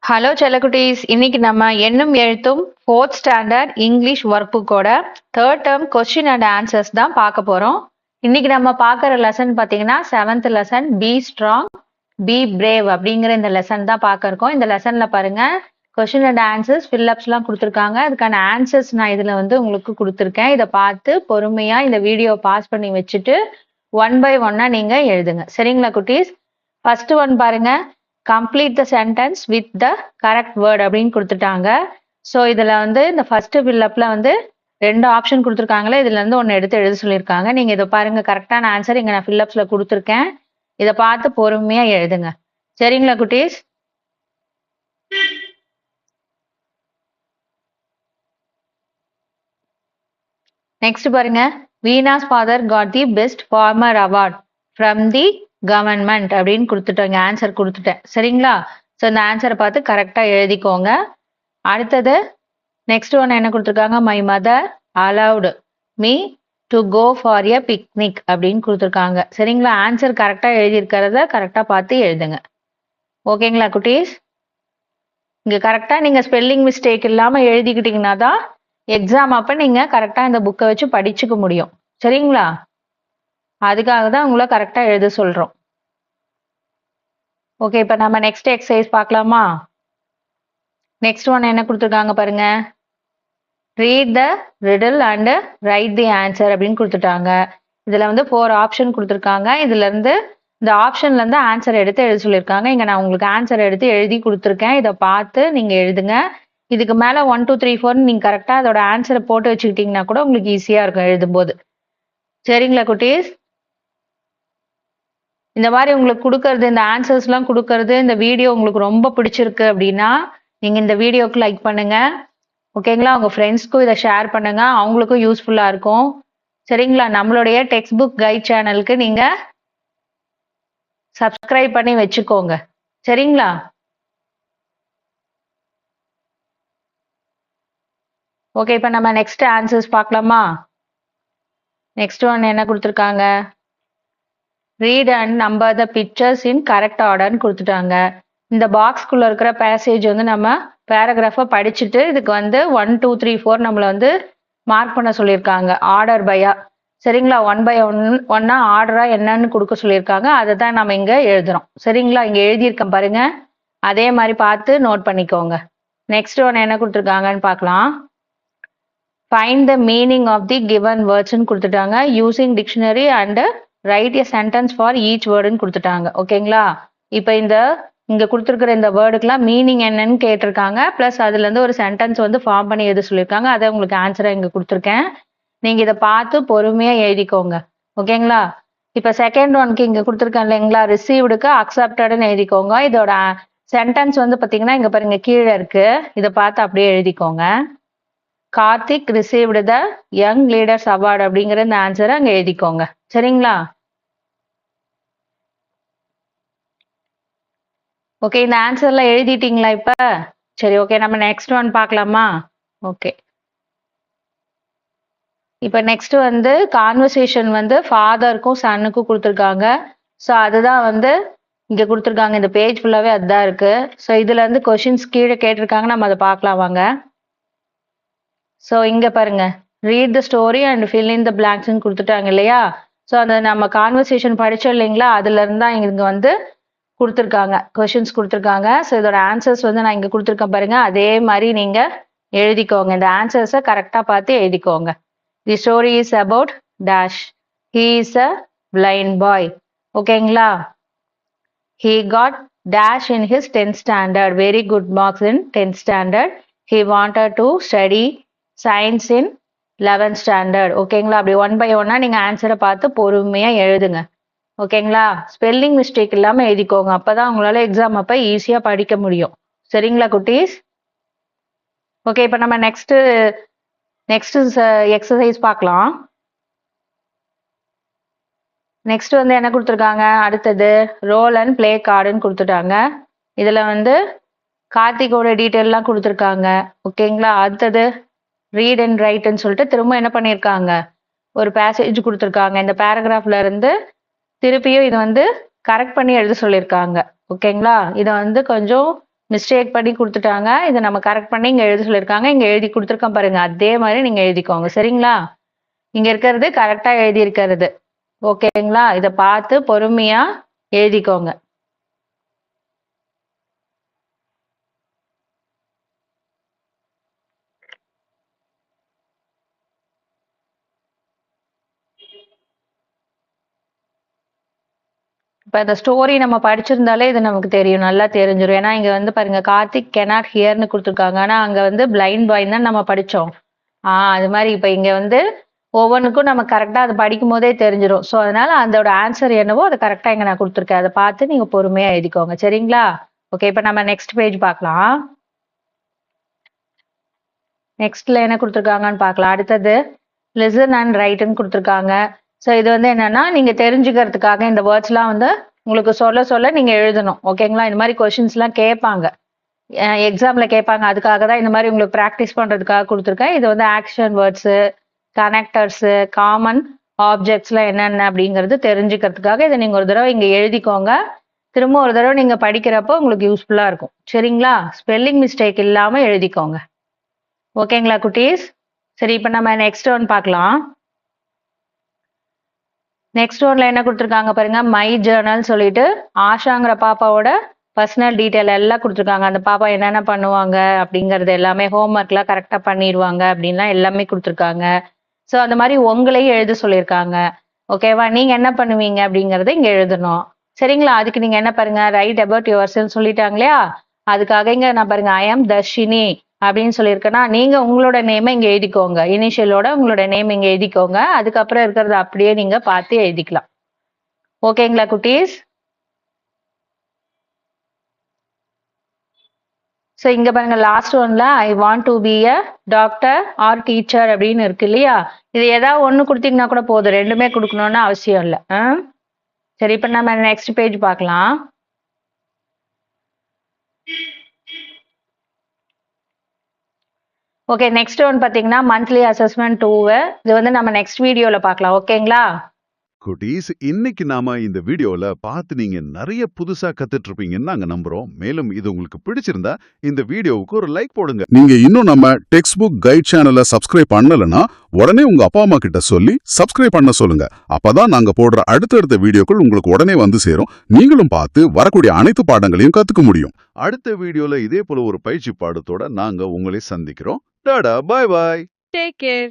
Hello செல்லக்குட்டீஸ், இன்னைக்கு நம்ம எண்ணும் எழுத்தும் 4th ஸ்டாண்டர்ட் இங்கிலீஷ் ஒர்க் புக்கோட 3rd term question and answers தான் பார்க்க போறோம். இன்னைக்கு நம்ம பார்க்குற லெசன் பார்த்தீங்கன்னா 7th lesson be strong B brave அப்படிங்கிற இந்த லெசன் தான் பார்க்க இருக்கோம். இந்த லெசன்ல பாருங்க கொஸ்டின் அண்ட் ஆன்சர்ஸ் ஃபில்லப்ஸ்லாம் கொடுத்துருக்காங்க. அதுக்கான ஆன்சர்ஸ் நான் இதில் வந்து உங்களுக்கு கொடுத்துருக்கேன். இதை பார்த்து பொறுமையாக இந்த வீடியோ பாஸ் பண்ணி வச்சுட்டு 1 by 1 நீங்கள் எழுதுங்க. சரிங்களா குட்டீஸ்? ஃபர்ஸ்ட் ஒன் பாருங்க, complete the sentence with the correct word அப்படின்னு கொடுத்துட்டாங்க. ஸோ இதில் வந்து இந்த ஃபர்ஸ்ட் ஃபில்லப்பில் வந்து 2 ஆப்ஷன் கொடுத்துருக்காங்களே, இதுல இருந்து ஒன்று எடுத்து எழுத சொல்லியிருக்காங்க. நீங்கள் இதை பாருங்க, கரெக்டான ஆன்சர் இங்கே நான் ஃபில்லப்ஸில் கொடுத்துருக்கேன். இதை பார்த்து பொறுமையாக எழுதுங்க. சரிங்களா குட்டீஸ்? நெக்ஸ்ட் பாருங்க, Veena's father got the best farmer award from the government அப்படின்னு கொடுத்துட்டோங்க. ஆன்சர் கொடுத்துட்டேன். சரிங்களா? ஸோ இந்த ஆன்சரை பார்த்து கரெக்டாக எழுதிக்கோங்க. அடுத்தது நெக்ஸ்ட் ஒன் என்ன கொடுத்துருக்காங்க, my mother allowed me to go for a picnic அப்படின்னு கொடுத்துருக்காங்க. சரிங்களா? ஆன்சர் கரெக்டாக எழுதியிருக்கிறத கரெக்டாக பார்த்து எழுதுங்க. ஓகேங்களா குட்டீஸ்? இங்கே கரெக்டாக நீங்கள் ஸ்பெல்லிங் மிஸ்டேக் இல்லாமல் எழுதிக்கிட்டீங்கன்னா தான் எக்ஸாம் அப்போ நீங்கள் கரெக்டாக இந்த புக்கை வச்சு படிச்சுக்க முடியும். சரிங்களா? அதுக்காக தான் உங்களை கரெக்டாக எழுத சொல்கிறோம். ஓகே, இப்போ நம்ம நெக்ஸ்ட் எக்ஸசைஸ் பார்க்கலாமா? நெக்ஸ்ட் ஒன் என்ன கொடுத்துருக்காங்க பாருங்க, read the riddle and right the answer அப்படின்னு கொடுத்துட்டாங்க. இதில் வந்து 4 ஆப்ஷன் கொடுத்துருக்காங்க. இதுலேருந்து இந்த ஆப்ஷன்லேருந்து ஆன்சர் எடுத்து எழுத சொல்லியிருக்காங்க. இங்கே நான் உங்களுக்கு ஆன்சர் எடுத்து எழுதி கொடுத்துருக்கேன். இதை பார்த்து நீங்கள் எழுதுங்க. இதுக்கு மேலே 1 2 3 4 நீங்கள் கரெக்டாக அதோட ஆன்சரை போட்டு வச்சுக்கிட்டிங்கன்னா கூட உங்களுக்கு ஈஸியாக இருக்கும் எழுதும்போது. சரிங்களா குட்டீஸ்? இந்த மாதிரி உங்களுக்கு கொடுக்கறது, இந்த ஆன்சர்ஸ்லாம் கொடுக்கறது, இந்த வீடியோ உங்களுக்கு ரொம்ப பிடிச்சிருக்கு அப்படின்னா நீங்கள் இந்த வீடியோக்கு லைக் பண்ணுங்க. ஓகேங்களா? உங்கள் ஃப்ரெண்ட்ஸ்க்கும் இதை ஷேர் பண்ணுங்க, அவங்களுக்கும் யூஸ்ஃபுல்லாக இருக்கும். சரிங்களா? நம்மளுடைய டெக்ஸ்ட் புக் கைட் சேனலுக்கு நீங்கள் சப்ஸ்கிரைப் பண்ணி வச்சுக்கோங்க. சரிங்களா? ஓகே, இப்போ நம்ம நெக்ஸ்ட் ஆன்சர்ஸ் பார்க்கலாமா? நெக்ஸ்ட் ஒன் என்ன கொடுத்துருக்காங்க, read and number the pictures in correct ஆர்டர்னு கொடுத்துட்டாங்க. இந்த பாக்ஸ்குள்ளே இருக்கிற பேசேஜ் வந்து நம்ம பேராகிராஃபை படிச்சுட்டு இதுக்கு வந்து 1 2 3 4 நம்மளை வந்து மார்க் பண்ண சொல்லியிருக்காங்க ஆர்டர் பையா. சரிங்களா? 1 by 1 ஆர்டராக என்னன்னு கொடுக்க சொல்லியிருக்காங்க. அதை தான் நம்ம இங்கே எழுதுறோம். சரிங்களா? இங்கே எழுதியிருக்கேன் பாருங்க, அதே மாதிரி பார்த்து நோட் பண்ணிக்கோங்க. நெக்ஸ்ட் ஒன் என்ன கொடுத்துருக்காங்கன்னு பார்க்கலாம். Find the meaning of the given வேர்ட்ஸ்ன்னு கொடுத்துட்டாங்க. Using dictionary and write a sentence for each வேர்டுன்னு கொடுத்துட்டாங்க. ஓகேங்களா? இப்போ இங்கே கொடுத்துருக்குற இந்த வேர்டுக்கெலாம் மீனிங் என்னன்னு கேட்டிருக்காங்க. ப்ளஸ் அதுலேருந்து ஒரு சென்டென்ஸ் வந்து ஃபார்ம் பண்ணி எழுத சொல்லியிருக்காங்க. அதை உங்களுக்கு ஆன்சரை இங்கே கொடுத்துருக்கேன். நீங்கள் இதை பார்த்து பொறுமையாக எழுதிக்கோங்க. ஓகேங்களா? இப்போ செகண்ட் ஒன்க்கு இங்கே கொடுத்துருக்கேன் இல்லைங்களா, ரிசீவ்டுக்கு அக்செப்டடுன்னு எழுதிக்கோங்க. இதோட சென்டென்ஸ் வந்து பார்த்தீங்கன்னா இங்கே பாருங்க கீழே இருக்கு. இதை பார்த்து அப்படியே எழுதிக்கோங்க. Karthik received the young leaders award அப்படிங்கிற இந்த ஆன்சரை அங்கே எழுதிக்கோங்க. சரிங்களா? ஓகே, இந்த ஆன்சர்லாம் எழுதிட்டீங்களா இப்போ? சரி, ஓகே, நம்ம நெக்ஸ்ட் ஒன் பார்க்கலாமா? ஓகே, இப்போ நெக்ஸ்ட் வந்து கான்வர்சேஷன் வந்து ஃபாதருக்கும் சன்னுக்கும் கொடுத்துருக்காங்க. ஸோ அதுதான் வந்து இங்கே கொடுத்துருக்காங்க. இந்த பேஜ் ஃபுல்லாகவே அதுதான் இருக்கு. ஸோ இதுல இருந்து கொஷின்ஸ் கீழே கேட்டிருக்காங்க, நம்ம அதை பார்க்கலாம் வாங்க. ஸோ இங்கே பாருங்க, read the story and fill in the பிளாங்க்ஸ்ன்னு கொடுத்துட்டாங்க இல்லையா? ஸோ அந்த நம்ம கான்வர்சேஷன் படித்தோம் இல்லைங்களா, அதுலேருந்து தான் இங்கே வந்து கொடுத்துருக்காங்க, கொஷின்ஸ் கொடுத்துருக்காங்க. ஸோ இதோட ஆன்சர்ஸ் வந்து நான் இங்கே கொடுத்துருக்கேன் பாருங்க, அதே மாதிரி நீங்கள் எழுதிக்கோங்க. இந்த ஆன்சர்ஸை கரெக்டாக பார்த்து எழுதிக்கோங்க. The story is about Dash, he is a blind boy. ஓகேங்களா? He got Dash in his 10th standard, very good marks in 10th standard. He wanted to study science in 11th standard. ஓகேங்களா? அப்படி 1 by 1 நீங்கள் ஆன்சரை பார்த்து பொறுமையாக எழுதுங்க. ஓகேங்களா? Spelling mistake இல்லாமல் எழுதிக்கோங்க. அப்போ தான் உங்களால் எக்ஸாம் அப்போ ஈஸியாக படிக்க முடியும். சரிங்களா குட்டீஸ்? ஓகே, இப்போ நம்ம நெக்ஸ்ட் எக்ஸசைஸ் பார்க்கலாம். நெக்ஸ்ட் வந்து என்ன கொடுத்துருக்காங்க, அடுத்தது ரோல் அண்ட் பிளே கார்டுன்னு கொடுத்துட்டாங்க. இதில் வந்து கார்த்திகோட டீட்டெயிலாம் கொடுத்துருக்காங்க. ஓகேங்களா? அடுத்தது ரீட் அண்ட் ரைட்னு சொல்லிட்டு திரும்ப என்ன பண்ணியிருக்காங்க, ஒரு பேசேஜ் கொடுத்துருக்காங்க. இந்த பேராகிராஃப்ல இருந்து திருப்பியும் இது வந்து கரெக்ட் பண்ணி எழுத சொல்லியிருக்காங்க. ஓகேங்களா? இதை வந்து கொஞ்சம் மிஸ்டேக் பண்ணி கொடுத்துட்டாங்க. இதை நம்ம கரெக்ட் பண்ணி இங்க எழுத சொல்லியிருக்காங்க. இங்க எழுதி கொடுத்துருக்கோம் பாருங்க. அதே மாதிரி நீங்க எழுதிக்கோங்க. சரிங்களா? இங்க இருக்கிறது கரெக்டா எழுதி இருக்கிறது. ஓகேங்களா? இதை பார்த்து பொறுமையா எழுதிக்கோங்க. இப்ப இந்த ஸ்டோரி நம்ம படிச்சிருந்தாலே இது நமக்கு தெரியும். நல்லா தெரிஞ்சிரும். ஏன்னா இங்க வந்து பாருங்க, கார்த்திக் cannot hearன்னு குடுத்துருக்காங்க. ஆனா அங்க வந்து பிளைண்ட் பாய்ன்னு தான் நம்ம படிச்சோம். அது மாதிரி இப்ப இங்க வந்து ஒவ்வொன்றுக்கும் நம்ம கரெக்டா அதை படிக்கும் போதே தெரிஞ்சிரும். ஸோ அதனால அதோட ஆன்சர் என்னவோ அதை கரெக்டா இங்க நான் கொடுத்துருக்கேன். அதை பார்த்து நீங்க பொறுமையா எழுதிக்கோங்க. சரிங்களா? ஓகே, இப்ப நம்ம நெக்ஸ்ட் பேஜ் பார்க்கலாம். நெக்ஸ்ட்ல என்ன கொடுத்துருக்காங்கன்னு பார்க்கலாம். அடுத்தது லிசன் அண்ட் ரைட்னு கொடுத்துருக்காங்க. ஸோ இது வந்து என்னன்னா, நீங்க தெரிஞ்சுக்கிறதுக்காக இந்த வேர்ட்ஸ்லாம் வந்து உங்களுக்கு சொல்ல சொல்ல நீங்க எழுதணும். ஓகேங்களா? இந்த மாதிரி கொஸ்டின்ஸ்லாம் கேட்பாங்க, எக்ஸாம்ல கேட்பாங்க. அதுக்காக தான் இந்த மாதிரி உங்களுக்கு ப்ராக்டிஸ் பண்றதுக்காக கொடுத்துருக்கேன். இது வந்து ஆக்ஷன் வேர்ட்ஸு, கனெக்டர்ஸு, காமன் ஆப்ஜெக்ட்ஸ்லாம் என்னென்ன அப்படிங்கிறது தெரிஞ்சுக்கிறதுக்காக இதை நீங்க ஒரு தடவை இங்க எழுதிக்கோங்க. திரும்ப ஒரு தடவை நீங்க படிக்கிறப்போ உங்களுக்கு யூஸ்ஃபுல்லா இருக்கும். சரிங்களா? ஸ்பெல்லிங் மிஸ்டேக் இல்லாம எழுதிக்கோங்க. ஓகேங்களா குட்டீஸ்? சரி, இப்ப நம்ம நெக்ஸ்ட் ஒன் பார்க்கலாம். நெக்ஸ்ட் ஒன்ல என்ன கொடுத்துருக்காங்க பாருங்க, மை ஜேர்னல் சொல்லிட்டு ஆஷாங்கிற பாப்பாவோட பர்சனல் டீட்டெயில் எல்லாம் கொடுத்துருக்காங்க. அந்த பாப்பா என்னென்ன பண்ணுவாங்க அப்படிங்கறது எல்லாமே, ஹோம்ஒர்க்லாம் கரெக்டா பண்ணிடுவாங்க அப்படின்லாம் எல்லாமே கொடுத்துருக்காங்க. ஸோ அந்த மாதிரி உங்களையும் எழுத சொல்லியிருக்காங்க. ஓகேவா? நீங்க என்ன பண்ணுவீங்க அப்படிங்கறத இங்க எழுதணும். சரிங்களா? அதுக்கு நீங்க என்ன பாருங்க, ரைட் அபவுட் யுவர் செல்ஃப் சொல்லிட்டாங்க இல்லையா? அதுக்காக இங்க நான் பாருங்க, ஐ எம் தர்ஷினி அப்படின்னு சொல்லியிருக்கேன்னா, நீங்க உங்களோட நேமை இங்க எழுதிக்கோங்க. இனிஷியலோட உங்களோட நேம் இங்க எழுதிக்கோங்க. அதுக்கப்புறம் இருக்கிறத அப்படியே நீங்க பார்த்து எழுதிக்கலாம். ஓகேங்களா குட்டீஸ்? ஸோ இங்க பாருங்க, லாஸ்ட் ஒன்ல I want to be a doctor or teacher அப்படின்னு இருக்கு இல்லையா? இது ஏதாவது ஒண்ணு கொடுத்தீங்கன்னா கூட போதும், ரெண்டுமே கொடுக்கணும்னு அவசியம் இல்லை. சரி, இப்ப நம்ம நெக்ஸ்ட் பேஜ் பார்க்கலாம். ஓகே, நெக்ஸ்ட் ஒன் பாத்தீங்கன்னா மந்த்லி அசஸ்மெண்ட் 2. இது வந்து நம்ம நெக்ஸ்ட் வீடியோல பார்க்கலாம். ஓகேங்களா குட்டீஸ்? இன்னைக்கு நாம இந்த வீடியோல பார்த்து நீங்க நிறைய புதுசா கத்துட்டு இருப்பீங்கன்னு நாங்க நம்புறோம். மேலும் இது உங்களுக்கு பிடிச்சிருந்தா இந்த வீடியோவுக்கு ஒரு லைக் போடுங்க. நீங்க இன்னும் நம்ம டெக்ஸ்ட் புக் கைட் சேனலை சப்ஸ்கிரைப் பண்ணலனா உடனே உங்க அப்பா அம்மா கிட்ட சொல்லி சப்ஸ்கிரைப் பண்ண சொல்லுங்க. அப்பதான் நாங்க போடுற அடுத்தடுத்த வீடியோக்கள் உங்களுக்கு உடனே வந்து சேரும். நீங்களும் பார்த்து வரக்கூடிய அனைத்து பாடங்களையும் கத்துக்க முடியும். அடுத்த வீடியோல இதே போல ஒரு பயிற்சி பாடத்தோட நாங்க உங்களை சந்திக்கிறோம். டாடா, பாய் பாய். Take care.